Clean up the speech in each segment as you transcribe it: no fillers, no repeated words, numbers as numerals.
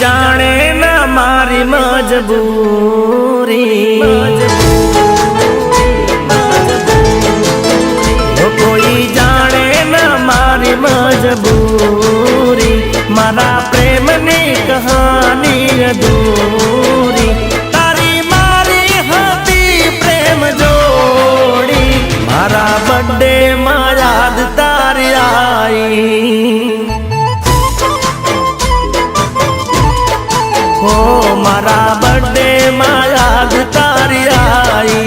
जाने ना मारी मजबूरी, कोई जाने ना मारी मजबूरी, मारा प्रेम नी कहानी अधूरी, तारी मारी हती प्रेम जोड़ी, मारा बर्थडे में याद तारी आई, हो मारा बर्थडे में याद तारी आई।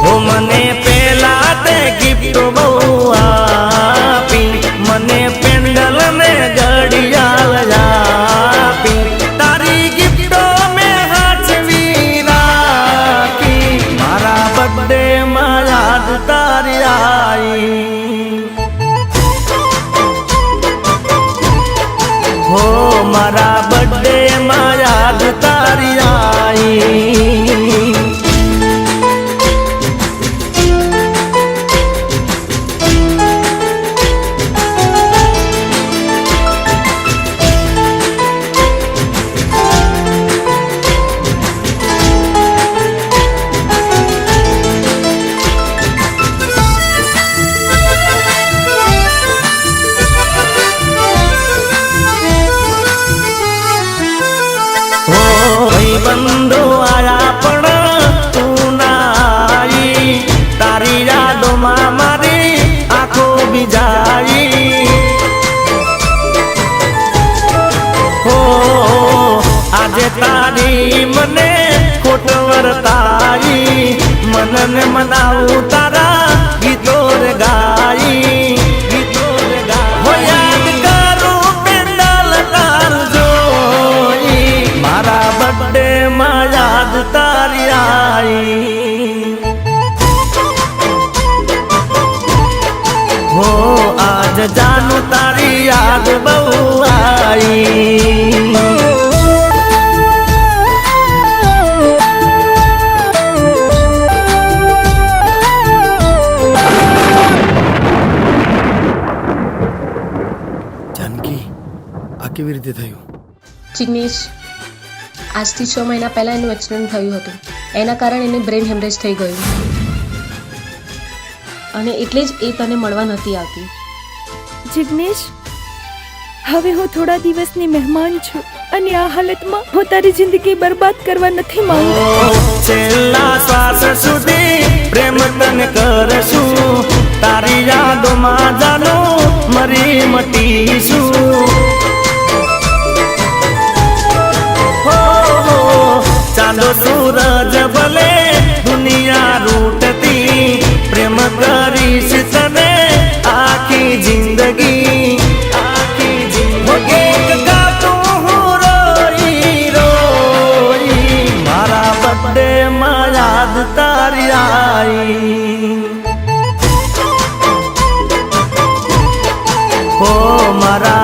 हो मने पेला ते गिफ्ट बहु आपी, मने पेंडल ने घड़ियाल आपी, तारी गिफ्टो में हाचवी राखी, मारा बर्थडे में याद तारी आई, हो मारा बर्थडे में याद तारी आई। बंधु आया पण तू ना आई, तारी यादों में मारी आंखों भी जाई, हो आज तारी मने खोट वर्ताई, मन ने मनाऊ तारा गीतों रे गाई, गीतों रे गाई, हो याद करूं पेंडल तार जोई, मारा बर्थडे में याद तारी आई, हो आज जानू तारी याद बहु आई। जानकी आ केवी रीते थयुं? जिग्नेश, આજથી 6 મહિના પહેલા એનું એક્સિડન્ટ થયું હતું, એના કારણે એને બ્રેન હેમરેજ થઈ ગયું અને એટલે જ એ તને મળવા નથી આવતી। જિગ્નેશ, હવે હું થોડા દિવસની મહેમાન છું અને આ હાલતમાં હું તારી જિંદગી બરબાદ કરવા નથી માંગતી। છેલ્લા શ્વાસ સુધી પ્રેમ તને કરશું, તારી યાદોમાં જાનો મરી મટીશું, चांदो सूरज भले दुनिया रूटती, प्रेम करीश तने आखी जिंदगी, आखी जिंदगी गातूं हूँ रोई रोई, मारा बर्थडे में याद तारी आई, हो मारा